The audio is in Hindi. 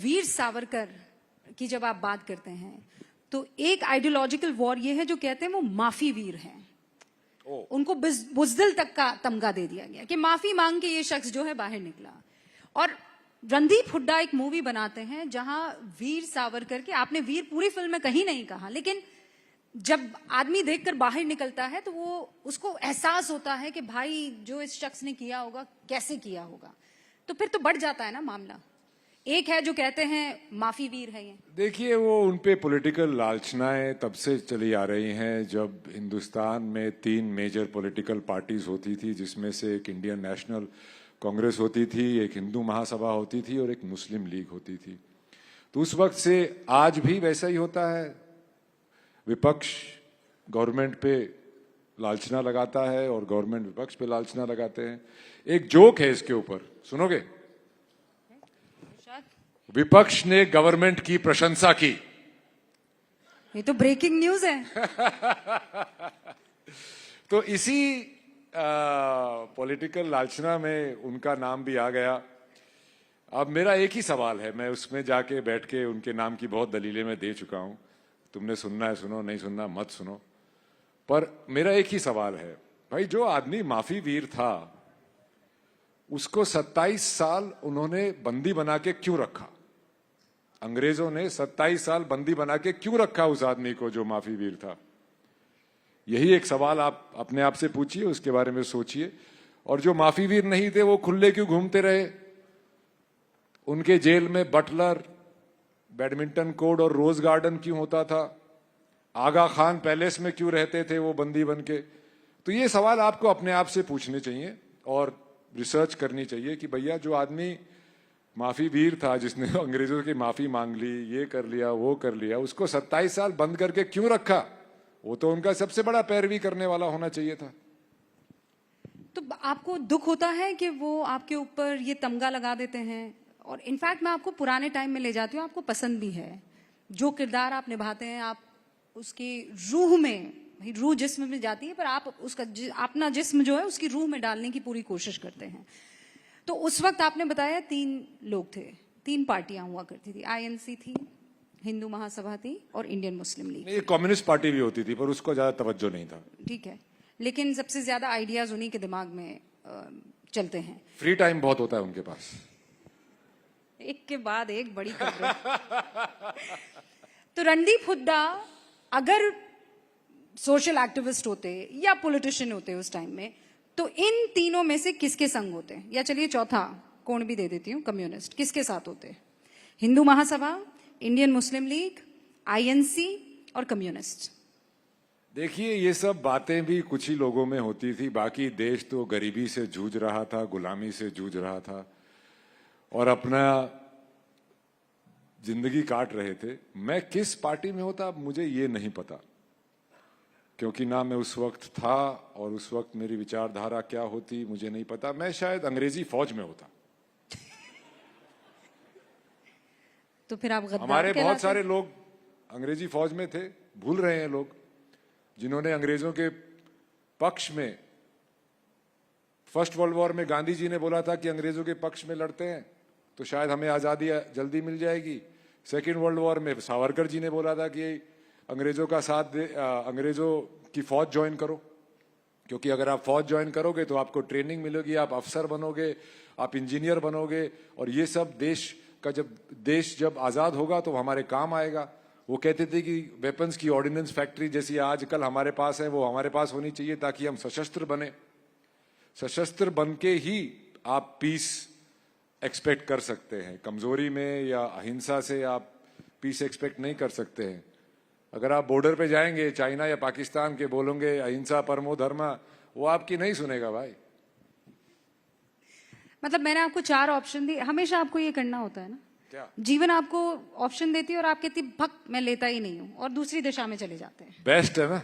वीर सावरकर की जब आप बात करते हैं तो एक आइडियोलॉजिकल वॉर ये है जो कहते हैं वो माफी वीर हैं। उनको बुजदिल तक का तमगा दे दिया गया कि माफी मांग के ये शख्स जो है बाहर निकला। और रणदीप हुड्डा एक मूवी बनाते हैं जहां वीर सावरकर के, आपने वीर पूरी फिल्म में कहीं नहीं कहा, लेकिन जब आदमी देखकर बाहर निकलता है तो वो उसको एहसास होता है कि भाई जो इस शख्स ने किया होगा कैसे किया होगा, तो फिर तो बढ़ जाता है ना मामला। एक है जो कहते हैं माफी वीर है ये। देखिए, वो उनपे पॉलिटिकल लालचनाएं तब से चली आ रही हैं जब हिंदुस्तान में 3 मेजर पॉलिटिकल पार्टीज होती थी, जिसमें से एक इंडियन नेशनल कांग्रेस होती थी, एक हिंदू महासभा होती थी और एक मुस्लिम लीग होती थी। तो उस वक्त से आज भी वैसा ही होता है। विपक्ष गवर्नमेंट पे लालचना लगाता है और गवर्नमेंट विपक्ष पे लालचना लगाते हैं। एक जोक है इसके ऊपर, सुनोगे? विपक्ष ने गवर्नमेंट की प्रशंसा की। ये तो ब्रेकिंग न्यूज है। तो इसी पॉलिटिकल लालचना में उनका नाम भी आ गया। अब मेरा एक ही सवाल है, मैं उसमें जाके बैठ के उनके नाम की बहुत दलीलें मैं दे चुका हूं। तुमने सुनना है सुनो, नहीं सुनना मत सुनो। पर मेरा एक ही सवाल है, भाई जो आदमी माफी वीर था उसको 27 साल उन्होंने बंदी बना के क्यों रखा? अंग्रेजों ने 27 साल बंदी बना के क्यों रखा उस आदमी को जो माफी वीर था? यही एक सवाल आप अपने आप से पूछिए, उसके बारे में सोचिए। और जो माफी वीर नहीं थे वो खुले क्यों घूमते रहे? उनके जेल में बटलर, बैडमिंटन कोर्ट और रोज गार्डन क्यों होता था? आगा खान पैलेस में क्यों रहते थे वो बंदी बन के? तो ये सवाल आपको अपने आप से पूछने चाहिए और रिसर्च करनी चाहिए कि भैया जो आदमी माफी वीर था, जिसने अंग्रेजों की माफी मांग ली, ये कर लिया वो कर लिया, उसको 27 साल बंद करके क्यों रखा? वो तो उनका सबसे बड़ा पैरवी करने वाला होना चाहिए था। तो आपको दुख होता है कि वो आपके ऊपर ये तमगा लगा देते हैं? और इनफैक्ट मैं आपको पुराने टाइम में ले जाती हूँ, आपको पसंद भी है जो किरदार आप निभाते हैं। आप उसकी रूह में, भाई रूह जिस्म में जाती है पर आप उसका अपना जिस्म जो है उसकी रूह में डालने की पूरी कोशिश करते हैं। तो उस वक्त आपने बताया 3 लोग थे, 3 पार्टियां हुआ करती थी, आईएनसी थी, हिंदू महासभा थी और इंडियन मुस्लिम लीग। ये कम्युनिस्ट पार्टी भी होती थी पर उसको ज्यादा तवज्जो नहीं था। ठीक है, लेकिन सबसे ज्यादा आइडियाज उन्हीं के दिमाग में चलते हैं। फ्री टाइम बहुत होता है उनके पास, एक के बाद एक बड़ी खबरें। तो रणदीप हुड्डा अगर सोशल एक्टिविस्ट होते या पॉलिटिशियन होते उस टाइम में, तो इन तीनों में से किसके संग होते? या चलिए चौथा कोण भी दे देती हूँ, कम्युनिस्ट, किसके साथ होते? Hindu Mahasabha, Indian Muslim league, INC और कम्युनिस्ट। देखिए, ये सब बातें भी कुछ ही लोगों में होती थी, बाकी देश तो गरीबी से जूझ रहा था, गुलामी से जूझ रहा था और अपना जिंदगी काट रहे थे। मैं किस पार्टी में होता मुझे ये नहीं पता, क्योंकि ना मैं उस वक्त था और उस वक्त मेरी विचारधारा क्या होती मुझे नहीं पता। मैं शायद अंग्रेजी फौज में होता। तो फिर आप हमारे बहुत सारे लोग अंग्रेजी फौज में थे, भूल रहे हैं लोग, जिन्होंने अंग्रेजों के पक्ष में, फर्स्ट वर्ल्ड वॉर में गांधी जी ने बोला था कि अंग्रेजों के पक्ष में लड़ते हैं तो शायद हमें आजादी जल्दी मिल जाएगी। सेकेंड वर्ल्ड वॉर में सावरकर जी ने बोला था कि अंग्रेजों का साथ दे, अंग्रेजों की फौज ज्वाइन करो, क्योंकि अगर आप फौज ज्वाइन करोगे तो आपको ट्रेनिंग मिलेगी, आप अफसर बनोगे, आप इंजीनियर बनोगे और ये सब देश जब आजाद होगा तो हमारे काम आएगा। वो कहते थे कि वेपन्स की ऑर्डिनेंस फैक्ट्री जैसी आजकल हमारे पास है वो हमारे पास होनी चाहिए ताकि हम सशस्त्र बने। सशस्त्र बन के ही आप पीस एक्सपेक्ट कर सकते हैं, कमजोरी में या अहिंसा से आप पीस एक्सपेक्ट नहीं कर सकते हैं। अगर आप बॉर्डर पे जाएंगे चाइना या पाकिस्तान के, बोलोगे अहिंसा परमो धर्मा, वो आपकी नहीं सुनेगा भाई। मतलब मैंने आपको 4 ऑप्शन दिए, हमेशा आपको ये करना होता है ना? क्या जीवन आपको ऑप्शन देती है और आप कहती भक्त मैं लेता ही नहीं हूं और दूसरी दिशा में चले जाते हैं। बेस्ट है ना।